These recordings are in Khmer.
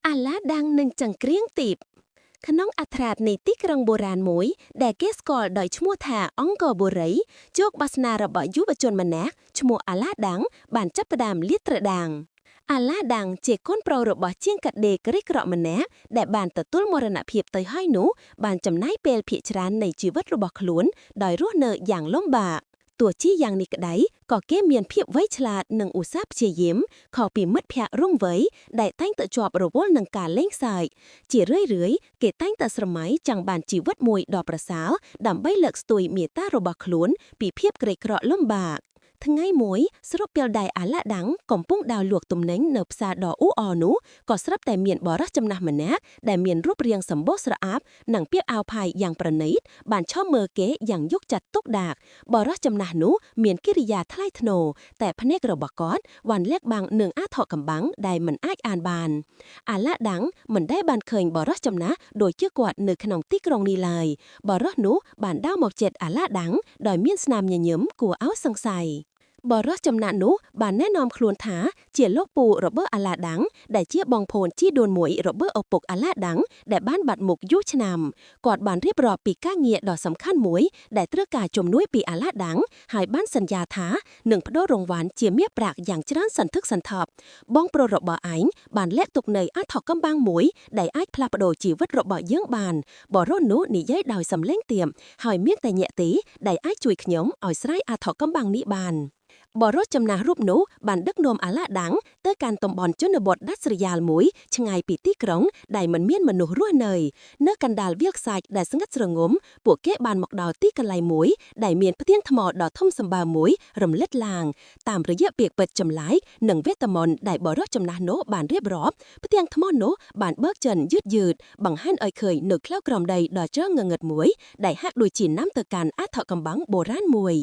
អាឡាដាំងនឹងចង្គ្រៀងទីបក្នុងអត្រាតនៃទីក្រុងបុរាណមួយដែលគេស្គាល់ដោយឈ្មោះថាអង្គរបូរីជោគវាសនារបស់យុវជនម្នាក់ឈ្មោះអាឡាដាំងបានចាប់ផ្ដើមលាតត្រដាងអាឡាដាំងជាកូនប្រុសរបស់ជាងកាដេក្រីក្រក់ម្នាក់ដែលបានទទួលមរណភាពទៅហើយនោះបានចំណាយពេលភាគច្រើននៃជីវិតរបស់ខ្លួនដោយរស់នៅយ៉ាងលំបាកទោះជាយ៉ាងនេះក្តីក៏គេមានភាពវៃឆ្លាតនិងឧស្សាហ៍ព្យាយាមខុសពីមិត្តភ័ក្តិរុងវ័យដែលតែងតែជាប់រវល់នឹងការលេងសើចជារឿយៗគេតែងតែស្រមៃចង់បានជីវិតមួយដ៏ប្រសើរដើម្បីលើកស្ទួយមាតារបស់ខ្លួនពីភាពក្រីក្រលំបាកថ្ងៃមួយស្រុកពេលដៃអាឡាដាំងកំពុងដើរលក់ទំនិញនៅផ្សារដ៏អ៊ូអរនោះក៏ស្រាប់តែមានបរិសចំណាស់ម្នាក់ដែលមានរូបរាងសម្បូរស្រអាប់និងពាក់អាវផាយយ៉ាងប្រណីតបានឈរមើលគេយ៉ាងយកចិត្តទុកដាក់បរិសចំណាស់នោះមានកិរិយាថ្លៃថ្នូរតែភ្នែករបស់គាត់វ៉ាន់លាក់បាំងនឹងអាថោកំបាំងដែលមិនអាចអានបានអាឡាដាំងមិនដែលបានឃើញបរិសចំណាស់ដូចជាគាត់នៅក្នុងទីក្រុងនេះឡើយបរិសនោះបានដើរមកជិតអាឡាដាំងដោយមានស្នាមញញឹមគួរឲ្យសង្ស័យបរិសចំណាក់នោះបានណែនាំខ្លួនថាជាលោកពូរបស់អាឡាដាំងដែលជាបងប្អូនជីដូនមួយរបស់ឪពុកអាឡាដាំងដែលបានបាត់មុខយូរឆ្នាំគាត់បានរៀបរាប់ពីការងារដ៏សំខាន់មួយដែលត្រូវការជំនួយពីអាឡាដាំងហើយបានសន្យាថានឹងផ្ដល់រង្វាន់ជាមាសប្រាក់យ៉ាងច្រើនសន្ធឹកសន្ធាប់បងប្រុសរបស់ឯងបានលាក់ទុកនៅអាថោកំបាំងមួយដែលអាចផ្លាស់ប្ដូរជីវិតរបស់យើងបានបរិសនោះនិយាយដោយសំឡេងទាបហើយមានតែញាក់ទីដែលអាចជួយខ្ញុំឲ្យស្រាយអាថោកំបាំងនេះបានបរិសចំណាស់រូបនោះបានដឹកនាំអាឡាដាំងទៅកាន់តំបន់ជនបទដាច់ស្រយាលមួយឆ្ងាយពីទីក្រុងដែលមិនមានមនុស្សរស់នៅកណ្ដាលវាលខ្សាច់ដែលស្ងាត់ស្រងំពួកគេបានមកដល់ទីកន្លែងមួយដែលមានផ្ទាំងថ្មដ៏ធំសម្បើមមួយរំលឹកឡើងតាមរយៈពាក្យពេចន៍ចម្លែកនិងវេទមន្តដែលបរិសចំណាស់នោះបានរៀបរាប់ផ្ទាំងថ្មនោះបានបើកចិនយឺតបង្ហាញឲ្យឃើញនៅក្លោក្រំដីដ៏ជ្រៅងងឹតមួយដែលហាក់ដូចជានាំទៅកាន់អាថោកំបាំងបុរាណមួយ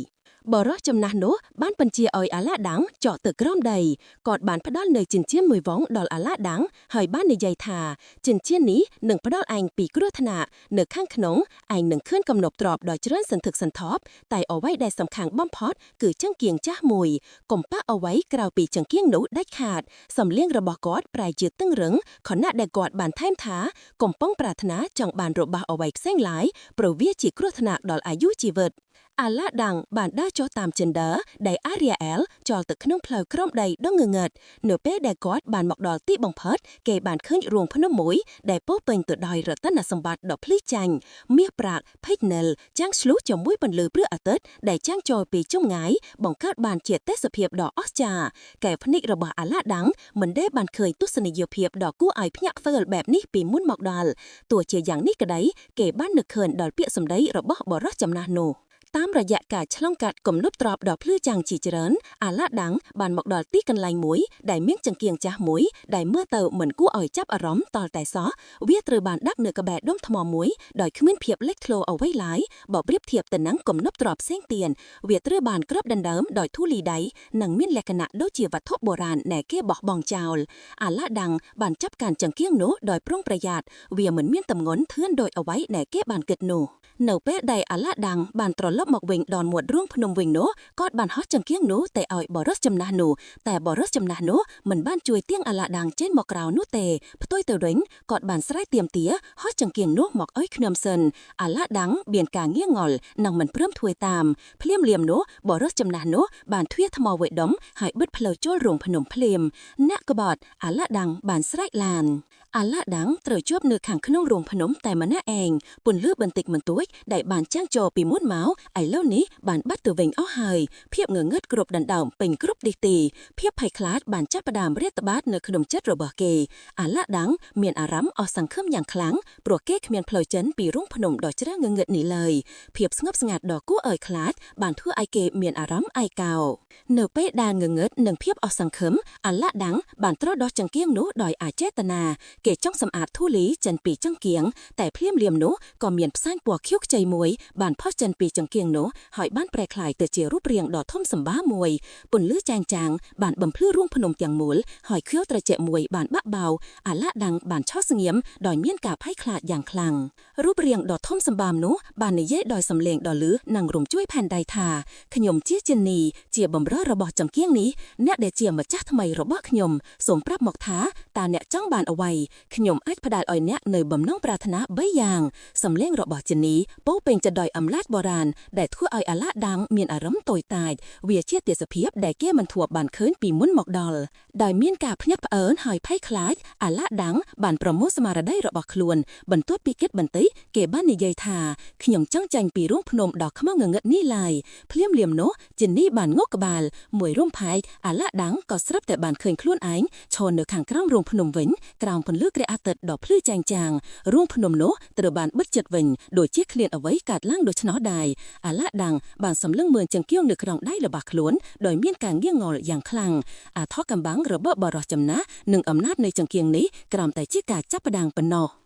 បរិសចំណាស់នោះបានបញ្ជាឲ្យអាឡាដាំងចុះទៅក្រោមដីគាត់បានផ្ដល់នៅចិញ្ចៀនមួយវងដល់អាឡាដាំងហើយបាននិយាយថាចិញ្ចៀននេះនឹងផ្ដល់ឯងពីគ្រោះថ្នាក់នៅខាងក្នុងឯងនឹងឃើញកំណប់ទ្រព្យដ៏ច្រើនសន្ធឹកសន្ធាប់តែអ្វីដែលសំខាន់បំផុតគឺចង្គៀងចាស់មួយកុំប៉ះអ្វីក្រៅពីចង្គៀងនោះដាច់ខាតសំលៀងរបស់គាត់ប្រែជាតឹងរឹងខណៈដែលគាត់បានថែមថាកំពុងប្រាថ្នាចង់បានរបស់អ្វីផ្សេងឡើយព្រោះវាជាគ្រោះថ្នាក់ដល់អាយុជីវិតអាឡាដាំងបានដើរចុះតាមចិនដឺដែលអារីអែលចោលទៅក្នុងផ្លូវក្រោមដីដ៏ងងឹតនៅពេលដែលគាត់បានមកដល់ទីបំផុតគេបានឃើញរូងភ្នំមួយដែលពោរពេញទៅដោយរតនសម្បត្តិដ៏ភ្លឺចាញ់មាសប្រាក់ភេកនិលចាំងឆ្លុះជាមួយពន្លឺព្រះអាទិត្យដែលចាំងចូលពីចម្ងាយបង្កើតបានជាទេសភាពដ៏អស្ចារ្យកែវភ្នែករបស់អាឡាដាំងមិនដែលបានឃើញទស្សនីយភាពដ៏គួរឲ្យភ្ញាក់ផ្អើលបែបនេះពីមុនមកដល់ទោះជាយ៉ាងនេះក្តីគេបាននឹកឃើញដល់ពាក្យសម្ដីរបស់បរិសចំណាស់នោះតាមរយៈការឆ្លងកាត់គំនប់ទ្របដ៏ភ្លឺចាំងជាច្រើនអាឡាដាំងបានមកដល់ទីកន្លែងមួយដែលមានចង្គៀងចាស់មួយដែលមើលទៅមិនគួរឲ្យចាប់អារម្មណ៍តតែសោះវាត្រូវបានដាក់នៅក្បែរដុំថ្មមួយដោយគ្មានភាពលេចធ្លោអ្វីឡើយបើប្រៀបធៀបទៅនឹងគំនប់ទ្របផ្សេងទៀតវាត្រូវបានគ្របដណ្ដើមដោយធូលីដីនិងមានលក្ខណៈដូចជាវត្ថុបុរាណដែលគេបោះបង់ចោលអាឡាដាំងបានចាប់កាន់ចង្គៀងនោះដោយប្រុងប្រយ័ត្នវាមិនមានទម្ងន់ធឿនដោយអ្វីដែលគេបានគិតនោះនៅពេលដែលអាឡាដាំងបានត្រឡប់មកវិញដល់មាត់រូងភ្នំវិញនោះគាត់បានហោះចង្គៀងនោះទៅឲ្យបរិសចំណាស់នោះតែបរិសចំណាស់នោះមិនបានជួយទាញអាឡាដាំងចេញមកក្រៅនោះទេផ្ទុយទៅវិញគាត់បានស្រែកទាមទារហោះចង្គៀងនោះមកឲ្យខ្ញុំសិនអាឡាដាំងមានការងាងល់និងមិនព្រមធ្វើតាមភ្លាមនោះបរិសចំណាស់នោះបានទ្វារថ្មវេដុំហើយបិទផ្លូវចូលរូងភ្នំភ្លាមអ្នកក្បត់អាឡាដាំងបានស្រែកឡានអាឡាដាំងត្រូវជាប់នៅខាងក្នុងរូងភ្នំតែម្នាក់ឯងពន្លឺបន្តិចបន្តួចដែលបានចាំងចូលពីមុនមកឥឡូវនេះបានបាត់ទៅវិញអស់ហើយភាពងងឹតគ្រប់ដណ្ដើមពេញគ្រប់ទីទីភាពភ័យខ្លាចបានចាប់ផ្ដើមរាតត្បាតនៅក្នុងចិត្តរបស់គេអាឡាដាំងមានអារម្មណ៍អស់សង្ឃឹមយ៉ាងខ្លាំងព្រោះគេគ្មានផ្លូវចិនពីរូងភ្នំដ៏ជ្រៅងងឹតនេះឡើយភាពស្ងប់ស្ងាត់ដ៏គួរឲ្យខ្លាចបានធ្វើឲ្យគេមានអារម្មណ៍ឯកោនៅពេលដែលងងឹតនិងភាពអស់សង្ឃឹមអាឡាដាំងបានត្រូវដោះចង្គៀងនោះដោយអចេតនាគេចង់សម្អាតធូលីចិនពីចង្គៀងតែភ្លាមនោះក៏មានផ្សែងពណ៌ខៀវខ្ចីមួយបានផុសចិនពីចង្គៀងនោះហើយបានប្រែក្លាយទៅជារូបរាងដ៏ធំសម្បើមមួយពន្លឺចែងចាំងបានបំភ្លឺរូងភ្នំទាំងមូលហើយខៀវត្រជាក់មួយបានបាក់បោអាឡាដាំងបានឆោតស្ងៀមដោយមានការភ័យខ្លាចយ៉ាងខ្លាំងរូបរាងដ៏ធំសម្បើមនោះបាននិយាយដោយសំឡេងដ៏លឺនិងរំជួយផែនដៃថាខ្ញុំជាចិននីជាបម្រើរបស់ចង្គៀងនេះអ្នកដែលជាម្ចាស់ថ្មីរបស់ខ្ញុំសូមប្រាប់មកថាតើអ្នកចង់បានអ្វី ขยมអាចផ្ដាល់ឲ្យអ្នកនៅបំណងប្រាថ្នា3យ៉ាងសំឡេងរបស់ជនីពោពេញទៅដោយអំណាចបុរាណដែលធ្វើឲ្យអាឡាដាំងមានអារម្មណ៍តូចតាចវាជាទេសភាពដែលគេមិនធ្លាប់បានឃើញពីមុនមកដល់ដោយមានការភ្ញាក់ផ្អើលហើយភ័យខ្លាចអាឡាដាំងបានប្រមូលស្មារតីរបស់ខ្លួនបន្ទាប់ពីគិតបន្តិចគេបាននិយាយថាខ្ញុំចង់ចាញ់ពីរូងភ្នំដ៏ខ្មៅងងឹតនេះឡើយភ្លាមនោះជនីបានងក់ក្បាលមួយរំផែកអាឡាដាំងក៏ស្រាប់តែបានឃើញខ្លួនឯងឈរនៅខាងក្រោមរូងភ្នំវិញក្រោមពន្លឺព្រះអាទិត្យដ៏ភ្លឺចែងចាំងរូងភ្នំនោះត្រូវបានបិទជិតវិញដូចជាគ្លៀនអ្វីកាត់ឡើងដូច្នោះដែរអាឡាដាំងបានសម្លឹងមើលចង្គៀងនៅក្នុងដៃរបស់ខ្លួនដោយមានការងាងងល់យ៉ាងខ្លាំងអាថោះកំបាំងរបស់បរោះចំណាស់និងអំណាចនៃចង្គៀងនេះក្រោមតែជាការចាប់ផ្ដើមប៉ុណ្ណោះ